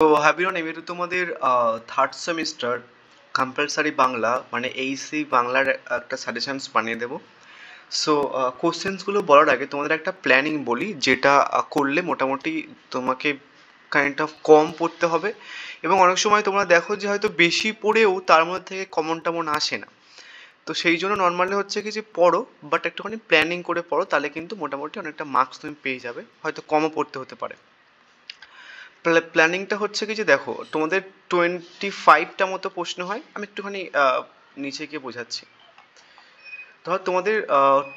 তো হ্যাপিরন এমনি তোমাদের থার্ড সেমিস্টার কম্পালসারি বাংলা মানে এইচসি বাংলার একটা সাজেশনস বানিয়ে দেবো। সো কোশ্চেন্সগুলো বলার আগে তোমাদের একটা প্ল্যানিং বলি, যেটা করলে মোটামুটি তোমাকে কাইন্ড অফ কম পড়তে হবে। এবং অনেক সময় তোমরা দেখো যে হয়তো বেশি পড়েও তার মধ্যে থেকে কমন টমন আসে না। তো সেই জন্য নর্মালি হচ্ছে কি যে পড়ো, বাট একটুখানি প্ল্যানিং করে পড়ো, তাহলে কিন্তু মোটামুটি অনেকটা মার্কস তুমি পেয়ে যাবে, হয়তো কমও পড়তে হতে পারে। প্ল্যানিংটা হচ্ছে কি যে দেখো তোমাদের 25টা মতো প্রশ্ন হয়। আমি একটুখানি নিচে গিয়ে বোঝাচ্ছি। ধর তোমাদের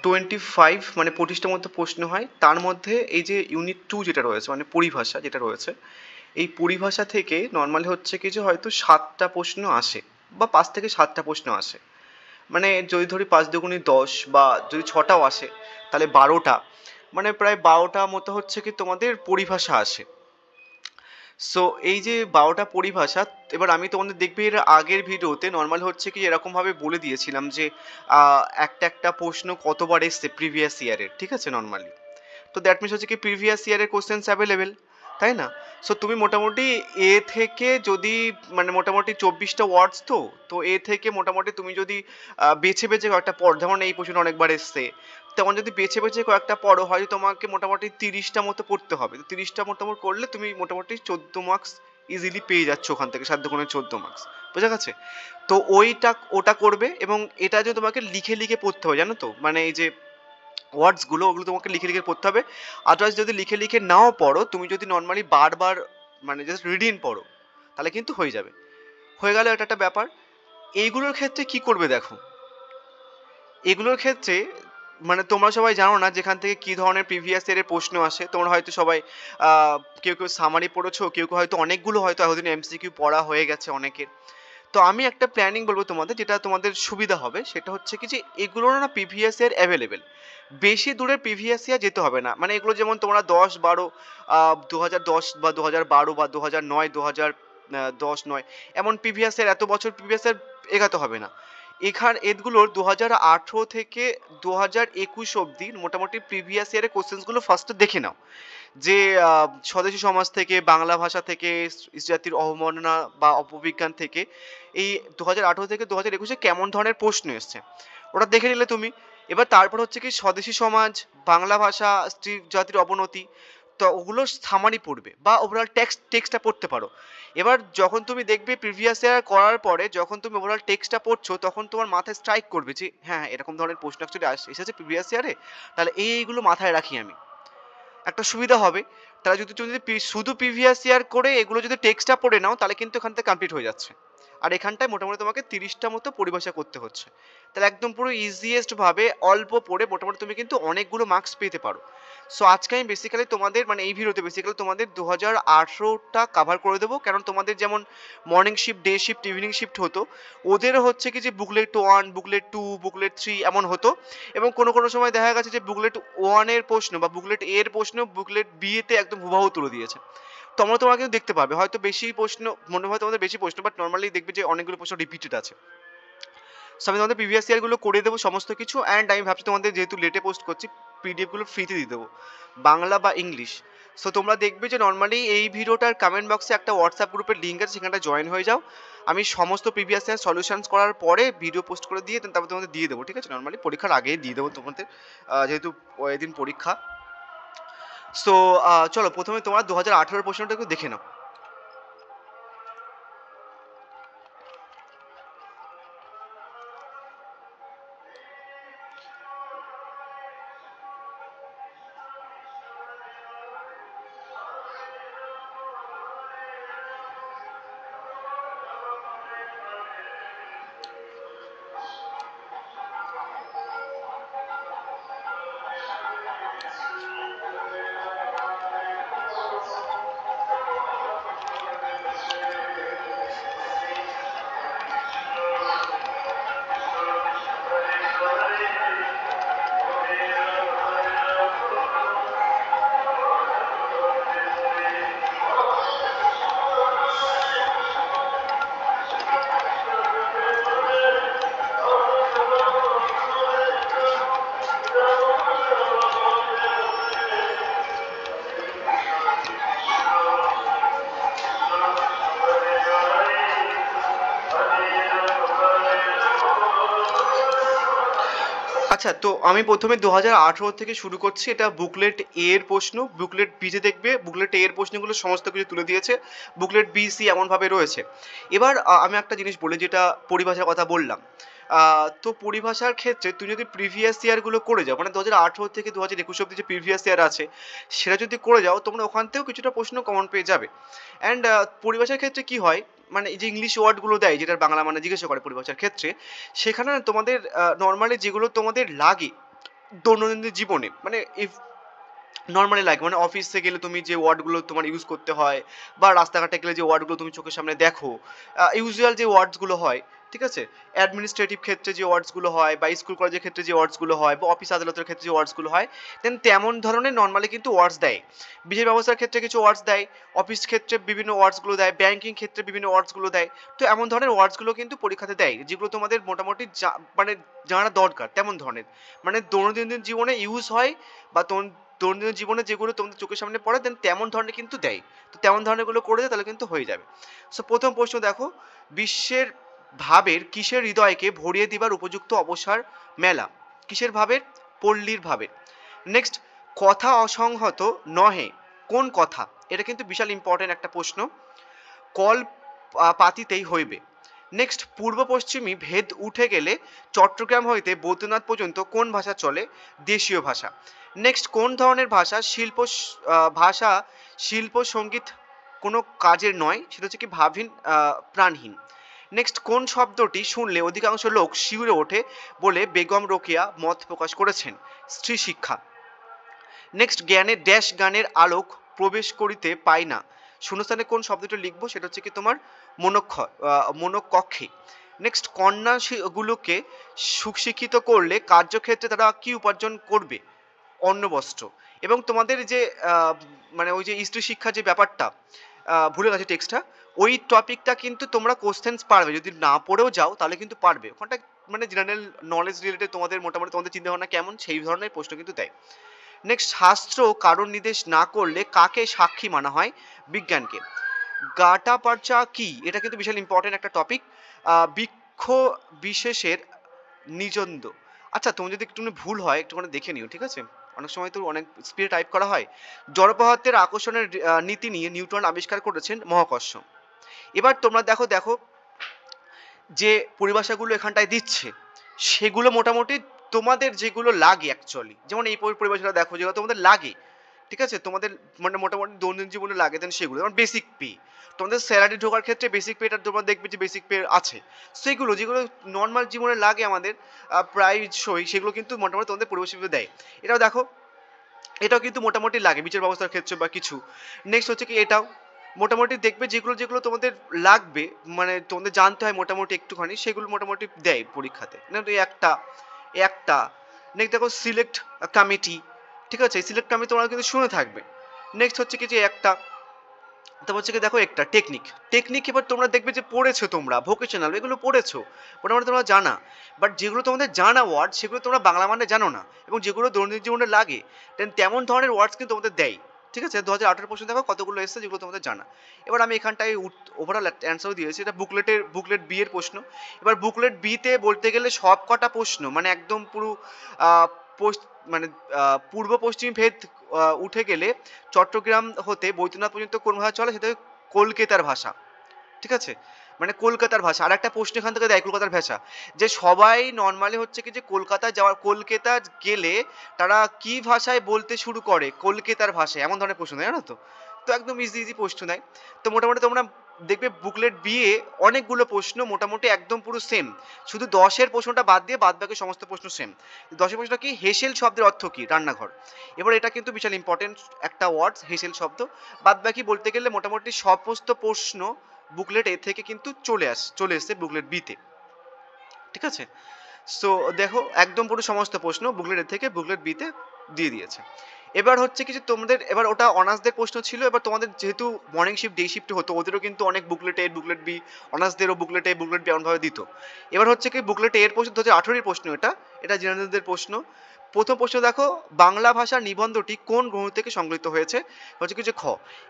25 মানে 25টা মতো প্রশ্ন হয়, তার মধ্যে এই যে ইউনিট 2 যেটা রয়েছে মানে পরিভাষা যেটা রয়েছে, এই পরিভাষা থেকে নর্মালি হচ্ছে কি যে হয়তো 7টা প্রশ্ন আসে বা 5 থেকে 7টা প্রশ্ন আসে। মানে যদি ধরি 5 × 2 = 10, বা যদি 6টাও আসে তাহলে 12টা, মানে প্রায় 12টা মতো হচ্ছে কি তোমাদের পরিভাষা আসে। সো এই যে 12টা পরিভাষা, এবার আমি তোমাদের দেখবে এর আগের ভিডিওতে নর্মাল হচ্ছে কি এরকমভাবে বলে দিয়েছিলাম যে একটা একটা প্রশ্ন কতবার এসছে প্রিভিয়াস ইয়ারের, ঠিক আছে নর্মালি। তো দ্যাট মিনস হচ্ছে কি প্রিভিয়াস ইয়ারের কোশ্চেন্স অ্যাভেলেবেল, তাই না? সো তুমি মোটামুটি এ থেকে যদি মানে মোটামুটি 24টা ওয়ার্ডস, তো তো এ থেকে মোটামুটি তুমি যদি বেছে বেছে কয়েকটা পড়, যেমন এই প্রশ্ন অনেকবার এসছে, তেমন যদি বেছে বেছে কয়েকটা পড়ো হয়তো তোমাকে মোটামুটি 30টা মতো পড়তে হবে। তো 30টা মোটামুটি করলে তুমি মোটামুটি 14 মার্কস ইজিলি পেয়ে যাচ্ছ ওখান থেকে, 7 × 2 = 14 মার্কস। বোঝা গেছে? তো ওটা করবে, এবং এটা যে তোমাকে লিখে লিখে পড়তে হবে, জানো তো, মানে এই যে ওয়ার্ডসগুলো ওগুলো তোমাকে লিখে লিখে পড়তে হবে। আদারওয়াইজ যদি লিখে লিখে নাও পড়ো, তুমি যদি নর্মালি বারবার মানে জাস্ট রিডিং পড়ো, তাহলে কিন্তু হয়ে যাবে। হয়ে গেল এটা একটা ব্যাপার। এইগুলোর ক্ষেত্রে কি করবে দেখো, এগুলোর ক্ষেত্রে মানে তোমরা সবাই জানো না যেখান থেকে কি ধরনের প্রিভিয়াস ইয়ারের প্রশ্ন আসে। তোমরা হয়তো সবাই কেউ কেউ সামারি পড়েছো, কেউ কেউ হয়তো অনেকগুলো হয়তো এতদিন এমসিকিউ পড়া হয়ে গেছে অনেকের। তো আমি একটা প্ল্যানিং বলবো তোমাদের, যেটা তোমাদের সুবিধা হবে, সেটা হচ্ছে কি যে এগুলোর না প্রিভিয়াস ইয়ার অ্যাভেলেবেল। বেশি দূরের প্রিভিয়াস ইয়ার যেতে হবে না, মানে এগুলো যেমন তোমরা 10 12 2010 বা 2012 বা 2009 2010 9 এমন প্রিভিয়াস ইয়ার, এত বছর প্রিভিয়াস ইয়ার এগাতে হবে না। এগুলোর 2018 থেকে 2021 অবধি মোটামুটি প্রিভিয়াস ইয়ারের কোশ্চেন্সগুলো ফার্স্টে দেখে নাও। যে স্বদেশী সমাজ থেকে, বাংলা ভাষা থেকে, জাতির অবমাননা বা অপবিজ্ঞান থেকে এই 2018 থেকে 2021 কেমন ধরনের প্রশ্ন এসছে, ওটা দেখে নিলে তুমি। এবার তারপর হচ্ছে কি স্বদেশী সমাজ, বাংলা ভাষা, স্ত্রী জাতির অবনতি, তো ওগুলো সামারি পড়বে বা ওভারঅল টেক্সটটা পড়তে পারো। এবার যখন তুমি দেখবে প্রিভিয়াস ইয়ার করার পরে যখন তুমি ওভারঅল টেক্সটটা পড়ছো, তখন তোমার মাথায় স্ট্রাইক করবে যে হ্যাঁ এরকম ধরনের প্রশ্ন অ্যাকচুয়ালি এসেছে প্রিভিয়াস ইয়ারে, তাহলে এইগুলো মাথায় রাখি আমি। একটা সুবিধা হবে। তারা যদি তুমি যদি শুধু প্রিভিয়াস ইয়ার করে এগুলো যদি টেক্সটটা পড়ে নাও, তাহলে কিন্তু এখান থেকে কমপ্লিট হয়ে যাচ্ছে। আর এখানটায় মোটামুটি তোমাকে 30টা মতো পরিভাষা করতে হচ্ছে। তাহলে একদম পুরো ইজিয়েস্ট ভাবে অল্প পড়ে মোটামুটি তুমি কিন্তু অনেকগুলো মার্কস পেতে পারো। সো আজকে আমি বেসিক্যালি তোমাদের মানে এই ভিডিওতে বেসিক্যালি তোমাদের 2018টা কাভার করে দেবো। কারণ তোমাদের যেমন morning shift, day shift, evening shift হতো, ওদেরও হচ্ছে কি যে বুকলেট 1, বুকলেট 2, বুকলেট 3 এমন হতো। এবং কোনো কোনো সময় দেখা গেছে যে বুকলেট 1 এর প্রশ্ন বা বুকলেট এর প্রশ্ন বুকলেট বি তে একদম হুবাহু তুলে দিয়েছে। তোমরা কিন্তু দেখতে পাবে হয়তো বেশি প্রশ্ন, মনে হয় তোমাদের বেশি প্রশ্ন, বাট নর্মালি দেখবে যে অনেকগুলো প্রশ্ন রিপিটেড আছে। সো আমি তোমাদের প্রিভিয়াস ইয়ারগুলো করে দেবো সমস্ত কিছু। অ্যান্ড আমি ভাবছি তোমাদের যেহেতু লেটে পোস্ট করছি, পিডিএফগুলো ফ্রিতে দিয়ে দেবো, বাংলা বা ইংলিশ। সো তোমরা দেখবে যে নর্মালি এই ভিডিওটার কমেন্ট বক্সে একটা হোয়াটসঅ্যাপ গ্রুপের লিঙ্ক আছে, সেখানটা জয়েন হয়ে যাও। আমি সমস্ত প্রিভিয়াস ইয়ার সলিউশনস করার পরে ভিডিও পোস্ট করে দিয়ে তারপর তোমাদের দিয়ে দেবো, ঠিক আছে? নর্মালি পরীক্ষার আগেই দিয়ে দেবো তোমাদের, যেহেতু এদিন পরীক্ষা। সো চলো প্রথমে তোমরা 2018 প্রশ্নটা একটু দেখে নাও। আচ্ছা, তো আমি প্রথমে 2018 থেকে শুরু করছি। এটা বুকলেট এ এর প্রশ্ন। বুকলেট বি তে দেখবে বুকলেট এ এর প্রশ্নগুলো সমস্ত কিছু তুলে দিয়েছে। বুকলেট বি, সি এমনভাবে রয়েছে। এবার আমি একটা জিনিস বলি, যেটা পরিভাষার কথা বললাম। তো পরিভাষার ক্ষেত্রে তুমি যদি প্রিভিয়াস ইয়ারগুলো করে যাও, মানে 2018 থেকে 2021 অব্দি যে প্রিভিয়াস ইয়ার আছে, সেটা যদি করে যাও, তোমরা ওখান থেকেও কিছুটা প্রশ্ন কমন পেয়ে যাবে। অ্যান্ড পরিভাষার ক্ষেত্রে কি হয়, মানে এই যে ইংলিশ ওয়ার্ডগুলো দেয়, যেটার বাংলা মানে জিজ্ঞাসা করে পরিভাষার ক্ষেত্রে, সেখানে না তোমাদের নর্মালি যেগুলো তোমাদের লাগে দৈনন্দিন জীবনে, মানে ইফ নর্মালি লাগে, মানে অফিসে গেলে তুমি যে ওয়ার্ডগুলো তোমার ইউজ করতে হয়, বা রাস্তাঘাটে গেলে যে ওয়ার্ডগুলো তুমি চোখের সামনে দেখো, ইউজুয়াল যে ওয়ার্ডসগুলো হয়, ঠিক আছে, অ্যাডমিনিস্ট্রেটিভ ক্ষেত্রে যে ওয়ার্ডসগুলো হয়, বা স্কুল কলেজের ক্ষেত্রে যে ওয়ার্ডসগুলো হয়, বা অফিস আদালতের ক্ষেত্রে যে ওয়ার্ডসগুলো হয়, দেন তেমন ধরনের নর্মালি কিন্তু ওয়ার্ডস দেয়। বিচার ব্যবস্থার ক্ষেত্রে কিছু ওয়ার্ডস দেয়, অফিস ক্ষেত্রে বিভিন্ন ওয়ার্ডসগুলো দেয়, ব্যাংকিং ক্ষেত্রে বিভিন্ন ওয়ার্ডসগুলো দেয়। তো এমন ধরনের ওয়ার্ডসগুলো কিন্তু পরীক্ষাতে দেয়, যেগুলো তোমাদের মোটামুটি মানে জানা দরকার, তেমন ধরনের, মানে দৈনন্দিন জীবনে ইউজ হয়, বা দৈনন্দিন জীবনে যেগুলো তোমাদের চোখের সামনে পড়ে, দেন তেমন ধরনের কিন্তু দেয়। তো তেমন ধরনের গুলো করে দেয়, তাহলে কিন্তু হয়ে যাবে। সো প্রথম প্রশ্ন দেখো, বিশ্বের ভাবের কিসের হৃদয়কে ভরিয়ে দিবার উপযুক্ত অবসর মেলা? কিসের ভাবের? পল্লীর ভাবের। নেক্সট, কথা অসংহত নহে কোন কথা? এটা কিন্তু বিশাল ইম্পর্টেন্ট একটা প্রশ্ন। কল পাতিতেই হইবে। নেক্সট, পূর্ব পশ্চিমী ভেদ উঠে গেলে চট্টগ্রাম হইতে বৈদ্যনাথ পর্যন্ত কোন ভাষা চলে? দেশীয় ভাষা। নেক্সট, কোন ধরনের ভাষা ভাষা শিল্প সঙ্গীত কোনো কাজের নয়, সেটা হচ্ছে কি ভাবহীন, প্রাণহীন। নেক্সট, কোন শব্দটি শুনলে অধিকাংশ লোক শিউরে ওঠে বলে বেগম রোকেয়া মত প্রকাশ করেছেন? স্ত্রী শিক্ষা। নেক্সট, জ্ঞানের ড্যাশ গানের আলোক প্রবেশ করিতে পায় না, শূন্যস্থানে কোন শব্দটি লিখবো? সেটা হচ্ছে কি তোমার মনকক্ষে। নেক্সট, কন্যা গুলোকে সুশিক্ষিত করলে কার্যক্ষেত্রে তারা কি উপার্জন করবে? অন্ন বস্ত্র। এবং তোমাদের যে মানে ওই যে স্ত্রী শিক্ষা যে ব্যাপারটা, ভুলে গেছি টেক্সটটা, ওই টপিকটা কিন্তু তোমরা কোশ্চেন্স পারবে, যদি না পড়েও যাও তাহলে কিন্তু পারবে ওখানটা। মানে জেনারেল নলেজ রিলেটেড তোমাদের মোটামুটি তোমাদের চিন্তা ভাবনা কেমন, সেই ধরনের প্রশ্ন কিন্তু দেয়। নেক্সট, শাস্ত্র কারণ নির্দেশ না করলে কাকে সাক্ষী মানা হয়? বিজ্ঞানকে। গাটা পারচা কি? এটা কিন্তু বিশাল ইম্পর্টেন্ট একটা টপিক। বৃক্ষ বিশেষের নিজন্দ। আচ্ছা, তুমি যদি একটু ভুল হয় একটুখানি দেখে নিও, ঠিক আছে? অনেক সময় তো অনেক স্পিডে টাইপ করা হয়। জড়পদার্থের আকর্ষণের নীতি নিয়ে নিউটন আবিষ্কার করেছেন মহাকর্ষ। এবার তোমরা দেখো দেখো যে পরিভাষাগুলো এখানটায় দিচ্ছে, সেগুলো মোটামুটি তোমাদের যেগুলো লাগে অ্যাকচুয়ালি, যেমন এই পরিভাষাটা দেখো, যেগুলো তোমাদের লাগে, ঠিক আছে, তোমাদের মানে মোটামুটি দৈনন্দিন জীবনে লাগে, দেন সেগুলো যেমন বেসিক পে। তোমাদের স্যালারি ঢোকার ক্ষেত্রে বেসিক পেটা তোমরা দেখবে যে বেসিক পে আছে। সেগুলো যেগুলো নর্মাল জীবনে লাগে আমাদের প্রায়শই, সেগুলো কিন্তু মোটামুটি তোমাদের পরিবেশ দেয়। এটাও দেখো, এটাও কিন্তু মোটামুটি লাগে বিচার ব্যবস্থার ক্ষেত্রে বা কিছু। নেক্সট হচ্ছে কি, এটাও মোটামুটি দেখবে যেগুলো যেগুলো তোমাদের লাগবে, মানে তোমাদের জানতে হয় মোটামুটি একটুখানি, সেগুলো মোটামুটি দেয় পরীক্ষাতে। না তো একটা একটা নেক্সট দেখো, সিলেক্ট কমিটি, ঠিক আছে, সিলেক্ট কমিটি তোমরা কিন্তু শুনে থাকবে। নেক্সট হচ্ছে কি যে একটা, তারপর হচ্ছে কি দেখো একটা টেকনিক। টেকনিক এবার তোমরা দেখবে যে পড়েছো, তোমরা ভোকেশনাল এগুলো পড়েছো, মোটামুটি তোমরা জানা। বাট যেগুলো তোমাদের জানা ওয়ার্ড, সেগুলো তোমরা বাংলা মানে জানো না, এবং যেগুলো দৈনন্দিন জীবনে লাগে, দেন তেমন ধরনের ওয়ার্ডস কিন্তু তোমাদের দেয়। ঠিক আছে, 2018 পর্যন্ত দেখো কতগুলো এসেছে যেগুলো তোমাদের জানা। এবার আমি এখানটায় ওভারঅল অ্যান্সারও দিয়েছি, এটা বুকলেট বি এর প্রশ্ন। এবার বুকলেট বি তে বলতে গেলে সব কটা প্রশ্ন, মানে একদম পুরো আহ, মানে পূর্ব পশ্চিম ভেদ উঠে গেলে চট্টগ্রাম হতে বৈদ্যনাথ পর্যন্ত কোন ভাষা চলে? সেটা কলকাতার ভাষা, ঠিক আছে, মানে কলকাতার ভাষা। আর একটা প্রশ্ন এখান থেকে দেয় কলকাতার ভাষা, যে সবাই নর্মালি হচ্ছে কি যে কলকাতা গেলে তারা কি ভাষায় বলতে শুরু করে? কলকাতার ভাষায়, এমন ধরনের প্রশ্ন দেয়, জানো তো? তো একদম ইজি ইজি প্রশ্ন দেয়। তো মোটামুটি তোমরা দেখবে বুকলেট বিয়ে অনেকগুলো প্রশ্ন মোটামুটি একদম পুরো সেম, শুধু 10-এর প্রশ্নটা বাদ দিয়ে বাদ বাকি সমস্ত প্রশ্ন সেম। 10-এর প্রশ্নটা কি? হেসেল শব্দের অর্থ কি? রান্নাঘর। এবার এটা কিন্তু বিশাল ইম্পর্টেন্ট একটা ওয়ার্ড, হেসেল শব্দ। বাদ বাকি বলতে গেলে মোটামুটি সমস্ত প্রশ্ন বুকলেট এ থেকে কিন্তু চলে এসছে বুকলেট বি তে, ঠিক আছে। সো দেখো একদম পুরো সমস্ত প্রশ্ন বুকলেট এ থেকে বুকলেট বি তে দিয়ে দিয়েছে। এবার হচ্ছে কি যে তোমাদের, এবার ওটা অনার্সদের প্রশ্ন ছিল, এবার তোমাদের যেহেতু মর্নিং শিফট ডে শিফট হতো, ওদেরও কিন্তু অনেক বুকলেট এ বুকলেট বি, অনার্সদেরও বুকলেট এ বুকলেট বি এমনভাবে দিত। এবার হচ্ছে কি বুকলেট এর প্রশ্ন 2018 এর প্রশ্ন, এটা জেনারেলদের প্রশ্ন। প্রথম প্রশ্ন দেখো, বাংলা ভাষার নিবন্ধটি কোন গ্রন্থ থেকে সংগৃহীত হয়েছে, হচ্ছে কি যে খ।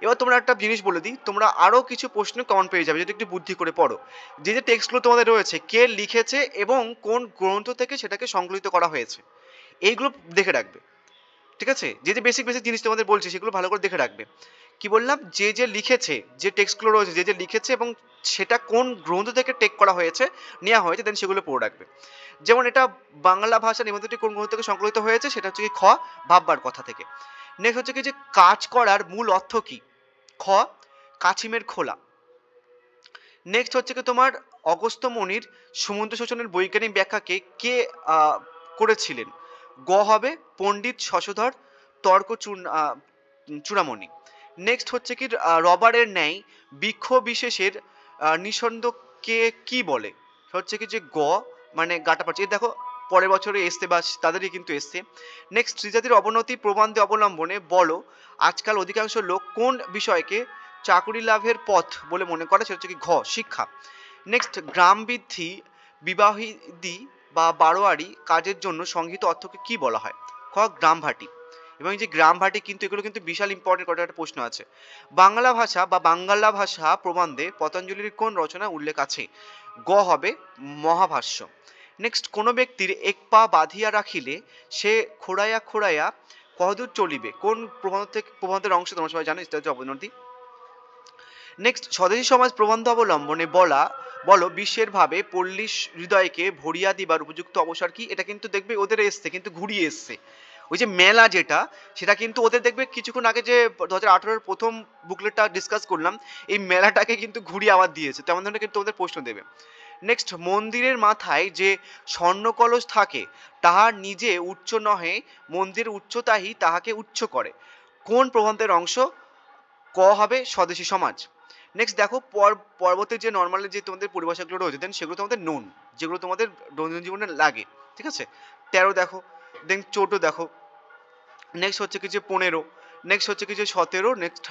এবার তোমরা একটা জিনিস বলে দিই, তোমরা আরও কিছু প্রশ্ন কমন পেয়ে যাবে যদি একটু বুদ্ধি করে পড়ো। যে যে টেক্সটগুলো তোমাদের রয়েছে, কে লিখেছে এবং কোন গ্রন্থ থেকে সেটাকে সংগৃহীত করা হয়েছে, এইগুলো দেখে রাখবে। ঠিক আছে, যে যে বেসিক বেসিক জিনিস তোমাদের বলছি সেগুলো ভালো করে দেখে রাখবে। কি বললাম, যে যে লিখেছে, যে টেক্সটগুলো রয়েছে, যে যে লিখেছে এবং সেটা কোন গ্রন্থ থেকে টেক করা হয়েছে, নেওয়া হয়েছে, দেন সেগুলো পড়ে রাখবে। যেমন এটা বাংলা ভাষা নিবন্ধটি কোন গ্রন্থ থেকে সংকলিত হয়েছে, সেটা হচ্ছে কি খ, ভাববার কথা থেকে। নেক্সট হচ্ছে কি যে কাজ করার মূল অর্থ কি, খ, কাছিমের খোলা। নেক্সট হচ্ছে কি তোমার অগস্ত্য মুনির সমুদ্র শোষণের বৈজ্ঞানিক ব্যাখ্যাকে কে করেছিলেন, গ হবে পণ্ডিত শশধর তর্ক চূড়ামণি। নেক্সট হচ্ছে কি রবারের ন্যায় বৃক্ষ বিশেষের নিঃসন্দেহকে কি বলে, হচ্ছে কি যে গ, মানে গাটা পাচ্ছে। দেখো পরের বছরে এসছে বা তাদেরই কিন্তু এসছে। নেক্সট, স্ত্রীজাতির অবনতি প্রবন্ধে অবলম্বনে বলো আজকাল অধিকাংশ লোক কোন বিষয়কে চাকুরি লাভের পথ বলে মনে করে, সেটা হচ্ছে কি ঘ, শিক্ষা। নেক্সট, গ্রাম বৃদ্ধি বিবাহিদি বা বারোয়ারি কাজের জন্য সংহিত অর্থকে কি বলা হয়, খ, গ্রামভাটি। এবং এই যে গ্রামভাটি কিন্তু এগুলো কিন্তু বিশাল ইম্পর্টেন্ট কটা একটা প্রশ্ন আছে। বাংলা ভাষা বা বাঙ্গালা ভাষা প্রবন্ধে পতঞ্জলির কোন রচনা উল্লেখ আছে, গ হবে মহাভাষ্য। নেক্সট, কোন ব্যক্তির এক পা বাঁধিয়া রাখিলে সে খোড়াইয়া খোড়াইয়া কতদূর চলিবে, কোন প্রবন্ধ থেকে, প্রবন্ধের অংশ তোমরা সবাই জানো, এটা হচ্ছে অবনতি। নেক্সট, স্বদেশী সমাজ প্রবন্ধ অবলম্বনে বলো বিশ্বের ভাবে পল্লী হৃদয়কে ভরিয়া দিবার উপযুক্ত অবসর কি, এটা কিন্তু দেখবে ওদের এসছে, কিন্তু ঘুরিয়ে এসছে। ওই যে মেলা যেটা, সেটা কিন্তু ওদের দেখবে কিছুক্ষণ আগে যে 2018 প্রথম বুকলেটটা ডিসকাস করলাম, এই মেলাটাকে কিন্তু ঘুরিয়ে আবার দিয়েছে, তেমন ধরনের কিন্তু ওদের প্রশ্ন দেবে। নেক্সট, মন্দিরের মাথায় যে স্বর্ণ কলস থাকে তাহার নিজে উচ্চ নহে, মন্দিরের উচ্চতাহি তাহাকে উচ্চ করে, কোন প্রবন্ধের অংশ, ক হবে স্বদেশী সমাজ। নেক্সট দেখো, পরবর্তী যে নর্মালি যে তোমাদের পরিভাষাগুলো রয়েছে, দেন সেগুলো তোমাদের নোন, যেগুলো তোমাদের দৈনন্দিন জীবনে লাগে। ঠিক আছে, 13 দেখো, দেন 14 দেখো, নেক্সট হচ্ছে কি যে 15, নেক্সট হচ্ছে কি যে 17, নেক্সট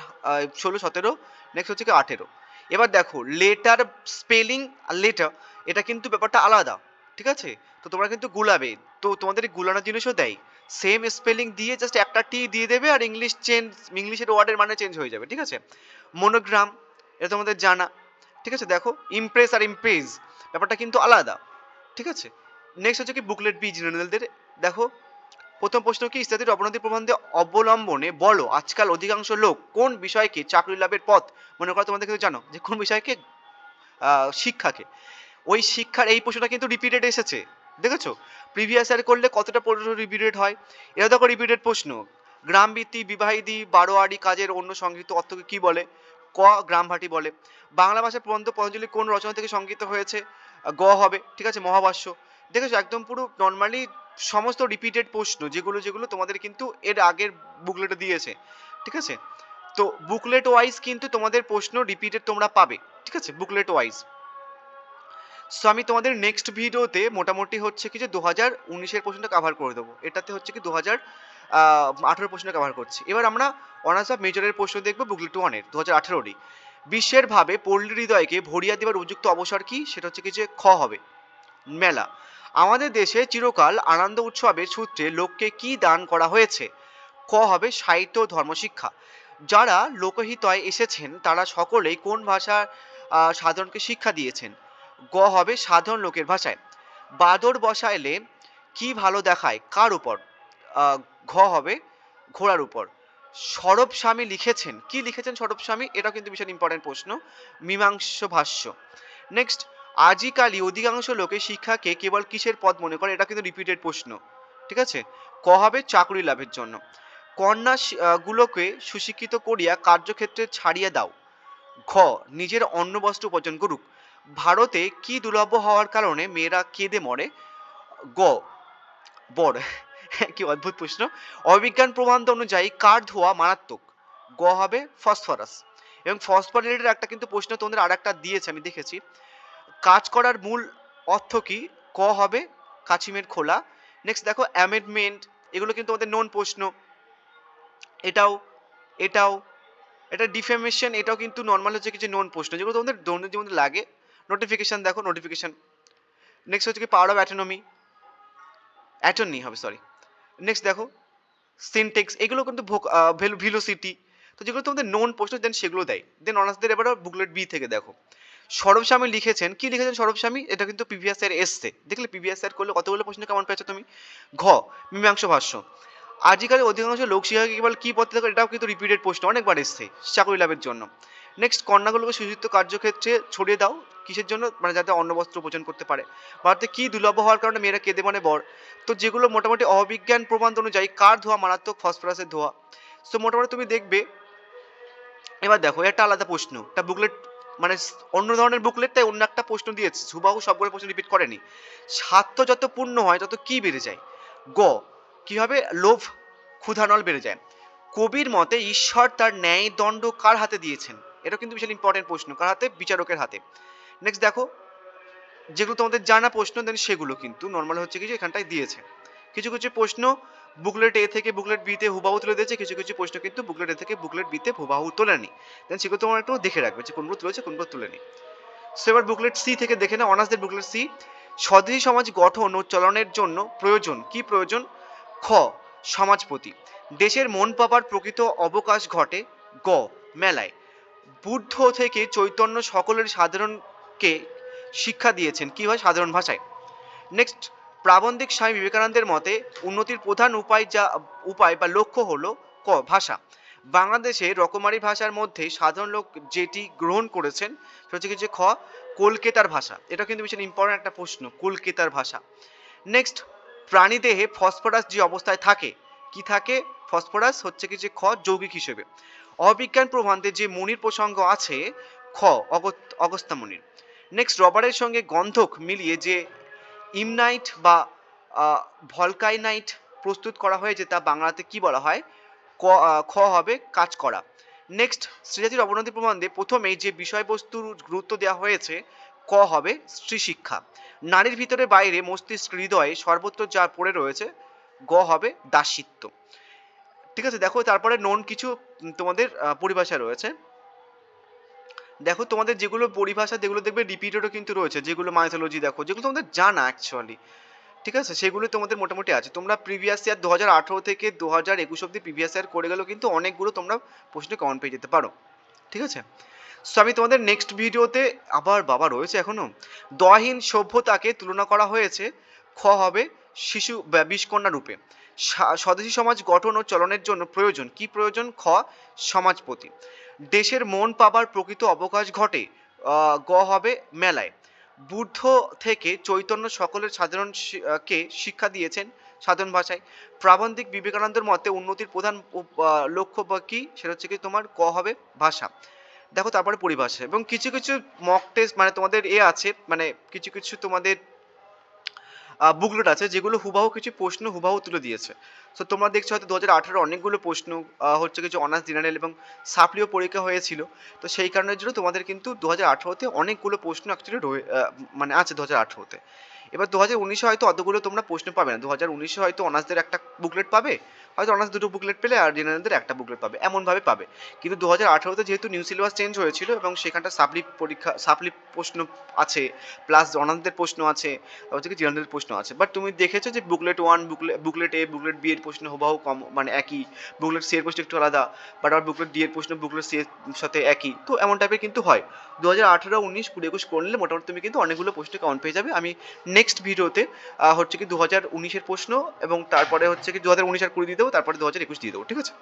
16, 17, নেক্সট হচ্ছে কি 18। এবার দেখো লেটার স্পেলিং আর লেটার, এটা কিন্তু ব্যাপারটা আলাদা। ঠিক আছে, তো তোমরা কিন্তু গুলাবে, তো তোমাদের এই গুলানোর জিনিসও দেয়, সেম স্পেলিং দিয়ে জাস্ট একটা টি দিয়ে দেবে আর ইংলিশের ওয়ার্ডের মানে চেঞ্জ হয়ে যাবে। ঠিক আছে, মনোগ্রাম, এটা তোমাদের জানা। ঠিক আছে, দেখো ইমপ্রেস আর ইমপ্রেস ব্যাপারটা কিন্তু আলাদা। ঠিক আছে, নেক্সট হচ্ছে কি বুকলেট বি জেনারেলদের। দেখো প্রথম প্রশ্ন কি, ইত্যাদির অবনতি প্রবন্ধে অবলম্বনে বলো আজকাল অধিকাংশ লোক কোন বিষয়কে চাকরি লাভের পথ মনে করো, তোমাদের কিন্তু জানো যে কোন বিষয়কে, শিক্ষাকে। ওই শিক্ষার এই প্রশ্নটা কিন্তু রিপিটেড এসেছে, দেখেছো প্রিভিয়াস ইয়ার করলে কতটা প্রশ্ন রিপিটেড হয়। এটা দেখো রিপিটেড প্রশ্ন, গ্রামভিত্তি বিবাহিদি বারোয়ারি কাজের অন্য সংগৃহীত অর্থকে কি বলে, ক, গ্রামভাটি বলে। বাংলা ভাষার প্রবন্ধ পতঞ্জলি কোন রচনা থেকে সংগৃহীত হয়েছে, গ হবে। ঠিক আছে, মহাভাষ্য। দেখেছো একদম পুরো নর্মালি সমস্ত রিপিটেড প্রশ্ন, যেগুলো যেগুলো তোমাদের কিন্তু এর আগের বুকলেটে দিয়েছে। ঠিক আছে, তো বুকলেট ওয়াইজ কিন্তু তোমাদের প্রশ্ন রিপিটেড তোমরা পাবে। ঠিক আছে, বুকলেট ওয়াইজ। সো আমি তোমাদের নেক্সট ভিডিওতে মোটামুটি হচ্ছে কি যে 2019-এর প্রশ্নটা কভার করে দেবো, এটাতে হচ্ছে কি 2018 প্রশ্নটা কভার করছি। এবার আমরা অনার্স অফ মেজরের প্রশ্ন দেখবো বুকলেট 1-এর 2018-রই। বিশ্বের ভাবে পল্লী হৃদয়কে ভরিয়া দেবার উপযুক্ত অবসর কি, সেটা হচ্ছে কি যে খ হবে মেলা। আমাদের দেশে চিরকাল আনন্দ উৎসবের সূত্রে লোককে কি দান করা হয়েছে, ক হবে সাহিত্য ও ধর্মশিক্ষা। যারা লোকহিতয় এসেছেন তারা সকলেই কোন ভাষার সাধারণকে শিক্ষা দিয়েছেন, গ হবে সাধারণ লোকের ভাষায়। বাদর বসাইলে কি ভালো দেখায় কার উপর, ঘ হবে ঘোড়ার উপর। সরব স্বামী লিখেছেন, কি লিখেছেন সরব স্বামী, এটাও কিন্তু ভীষণ ইম্পর্টেন্ট প্রশ্ন, মীমাংস ভাষ্য। নেক্সট, আজিকালি অধিকাংশ লোকে শিক্ষাকে কেবল কিসের পদ মনে করে, এটা কিন্তু রিপিটেড প্রশ্ন। ঠিক আছে, ক হবে চাকরি লাভের জন্য। কন্যা গুলোকে সুশিক্ষিত করিয়া কার্যক্ষেত্রে ছাড়িয়ে দাও, ঘ নিজের অন্ন বস্ত্র উপার্জন করুক। ভারতে কি দুর্লভ হওয়ার কারণে মেয়েরা কেঁদে মরে, গ বর। কি অদ্ভুত প্রশ্ন। অবিজ্ঞান প্রমাণ অনুযায়ী কার ধোয়া মারাত্মক, গ হবে ফসফরাস। এবং ফসফরাস রিলেটেড একটা কিন্তু প্রশ্ন তোমাদের আর একটা দিয়েছে আমি দেখেছি, কাজ করার মূল অর্থ কি, ক হবে কাছিমের খোলা। নেক্সট দেখো অ্যামেন্ডমেন্ট, এগুলো কিন্তু আমাদের নোন প্রশ্ন। এটাও এটাও এটা ডিফেমেশন, এটাও কিন্তু নর্মাল হচ্ছে কিছু নোন প্রশ্ন, যেগুলো তোমাদের দৈনন্দিন জীবনে লাগে। নোটিফিকেশন দেখো, নোটিফিকেশন। নেক্সট হচ্ছে কি পাওয়ার অফ অ্যাটনমি, অ্যাটর্নি হবে সরি। নেক্সট দেখো সিনটেক্স, এগুলো কিন্তু ভেলোসিটি, তো যেগুলো তোমাদের নোন প্রশ্ন দেন সেগুলো দেয়। দেন অনার্সদের এবার বুকলেট বি থেকে দেখো সৌরভ স্বামী লিখেছেন, কি লিখেছেন সৌরভ স্বামী, এটা কিন্তু প্রিভিয়াস ইয়ার এসছে, দেখলে প্রিভিয়াস ইয়ার করলে কতগুলো প্রশ্ন কেমন পেয়েছো তুমি। ঘ মীমাংস ভাষ্য, আজিকাল অধিকাংশ লোকশিক্ষা কেবল কি পথে থাকে, এটাও কিন্তু রিপিটেড প্রশ্ন অনেকবার এসছে চাকরি লাভের জন্য। নেক্সট কন্যাগুলোকে সুযুক্ত কার্যক্ষেত্রে ছড়িয়ে দাও, কিসের জন্য, মানে যাতে অন্ন বস্ত্র উপচান করতে পারে। ভারতে কি দুর্লভ হওয়ার কারণে মেয়েরা কেঁদে মানে বর, তো যেগুলো মোটামুটি অবিজ্ঞান প্রমাণ অনুযায়ী কার ধোয়া মারাত্মক, ফসফরাসের ধোয়া। সো মোটামুটি তুমি দেখবে। এবার দেখো একটা আলাদা প্রশ্ন, একটা বুকলেট মানে অন্য ধরনের বুকলেট, তাই অন্য একটা প্রশ্ন দিয়েছে, হুবাহু সবগুলো প্রশ্ন রিপিট করেনি। স্বার্থ যত পূর্ণ হয় তত কি বেড়ে যায়। গ কিভাবে লোভ ক্ষুধানল বেড়ে যায়। কবির মতে ঈশ্বর তার ন্যায় দণ্ড কার হাতে দিয়েছেন, এটা কিন্তু বিশাল ইম্পর্টেন্ট প্রশ্ন, কার হাতে, বিচারকের হাতে। নেক্সট দেখো যেগুলো তোমাদের জানা প্রশ্ন দেন সেগুলো কিন্তু নর্মাল হচ্ছে কিছু এখানটায় দিয়েছে। কিছু কিছু প্রশ্ন বুকলেট এ থেকে বুকলেট বিতে হুবাহু তুলে দিয়েছে, কিছু কিছু প্রশ্ন কিন্তু বুকলেট এ থেকে বুকলেট বিতে হুবাহু তোলেনি। দেন সেগুলো তোমার একটু দেখে রাখবে যে কোনগুলো তুলেছে কোনগুলো তুলেনি। সো এবার বুকলেট সি থেকে দেখে না, অনার্সদের বুকলেট সি, স্বদেশী সমাজ গঠন ও চলনের জন্য প্রয়োজন, কি প্রয়োজন। খ সমাজপতি, দেশের মন পাবার প্রকৃত অবকাশ ঘটে। গ মেলায়, বুদ্ধ থেকে চৈতন্য সকলের সাধারণকে শিক্ষা দিয়েছেন, কি হয়, সাধারণ ভাষায়। নেক্সট প্রাবন্ধিক স্বামী বিবেকানন্দের মতে উন্নতির প্রধান উপায় বা লক্ষ্য হলো ক ভাষা। বাংলাদেশে রকমারি ভাষার মধ্যে সাধারণ লোক যেটি গ্রহণ করেছেন সেটা হচ্ছে খ কলকাতার ভাষা, এটা কিন্তু ভীষণ ইম্পর্টেন্ট একটা প্রশ্ন, কলকাতার ভাষা। নেক্সট প্রাণীদেহে ফসফরাস যে অবস্থায় থাকে, কি থাকে, ফসফরাস হচ্ছে কি যে খ যৌগিক হিসেবে। অবিজ্ঞান প্রবন্ধে যে মনির প্রসঙ্গ আছে, খ অগস্ত্যা মনির। নেক্সট রবারের সঙ্গে গন্ধক মিলিয়ে যে ইমনাইট বা ভলকাইনাইট প্রস্তুত করা হয়েছে তা বাংলাতে কি বলা হয়, খ হবে কাজ করা। নেক্সট স্ত্রীজাতির অবনতি প্রবন্ধে প্রথমেই যে বিষয়বস্তুর গুরুত্ব দেওয়া হয়েছে, ক হবে স্ত্রী শিক্ষা। নারীর ভিতরে বাইরে মস্তিষ্ক হৃদয়ে সর্বত্র যা পড়ে রয়েছে, গ হবে দাসিত্ব। ঠিক আছে, দেখো তারপরে নন কিছু তোমাদের পরিভাষা রয়েছে। দেখো তোমাদের যেগুলো পরিভাষা যেগুলো দেখবে রিপিটেডও কিন্তু রয়েছে, যেগুলো মাইথোলজি দেখো যেগুলো তোমাদের জানা অ্যাকচুয়ালি, ঠিক আছে, সেগুলো তোমাদের মোটামুটি আছে। তোমরা প্রিভিয়াস ইয়ার 2018 থেকে 2021 অব্দি প্রিভিয়াস ইয়ার করে গেলেও কিন্তু অনেকগুলো তোমরা প্রশ্ন কমন পেয়ে যেতে পারো, ঠিক আছে। সো আমি তোমাদের নেক্সট ভিডিওতে আবার বাবা রয়েছে এখনো, দয়াহীন সভ্যতাকে তুলনা করা হয়েছে, খ হবে শিশু বিষকন্যা রূপে। স্বদেশী সমাজ গঠন ও চলনের জন্য প্রয়োজন, কি প্রয়োজন, খ সমাজপতি। দেশের মন পাবার প্রকৃত অবকাশ ঘটে, গ হবে মেলায়। বুদ্ধ থেকে চৈতন্য সকলের কে শিক্ষা দিয়েছেন সাধারণ ভাষায়। প্রাবন্ধিক বিবেকানন্দের মতে উন্নতির প্রধান লক্ষ্য বা কি, সেটা হচ্ছে কি তোমার ক হবে ভাষা। দেখো তারপরে পরিভাষা এবং কিছু কিছু মক টেস্ট মানে তোমাদের আছে, মানে কিছু কিছু তোমাদের বুকলেট আছে যেগুলো হুবাহু কিছু প্রশ্ন হুবাহু তুলে দিয়েছে। সো তোমরা দেখছো হয়তো 2018 অনেকগুলো প্রশ্ন হচ্ছে কিছু অনার্স জেনারেল এবং সাপ্লিও পরীক্ষা হয়েছিল, তো সেই কারণের জন্য তোমাদের কিন্তু 2018তে অনেকগুলো প্রশ্ন অ্যাকচুয়ালি মানে আছে 2018তে। এবার 2019-এ হয়তো অতগুলো তোমরা প্রশ্ন পাবে না, 2019-এ হয়তো অনার্সদের একটা বুকলেট পাবে, হয়তো অনার্স দুটো বুকলেট পেলে আর জেনারেলদের একটা বুকলেট পাবে, এমনভাবে পাবে। কিন্তু 2018তে যেহেতু নিউ সিলেবাস চেঞ্জ হয়েছিল এবং সেখানটা সাপ্লি প্রশ্ন আছে, প্লাস অনার্সদের প্রশ্ন আছে, হচ্ছে কি জেনারেলের প্রশ্ন আছে। বাট তুমি দেখেছো যে বুকলেট ওয়ান, বুকলেট এ, বুকলেট বি এর প্রশ্ন হুবাহু কম মানে একই, বুকলেট সি এর প্রশ্ন একটু আলাদা, বাট আবার বুকলেট ডি এর প্রশ্ন বুকলেট সি এর সাথে একই, তো এমন টাইপের কিন্তু হয়। 2018, 19, 20, 21 করলে মোটামুটি তুমি কিন্তু অনেকগুলো প্রশ্ন কমন পেয়ে যাবে। আমি নেক্সট ভিডিওতে হচ্ছে কি 2019-এর প্রশ্ন এবং তারপরে হচ্ছে কি 2019 আর 20 দিয়ে দেবো, তারপরে 2021 দিয়ে দেবো, ঠিক আছে।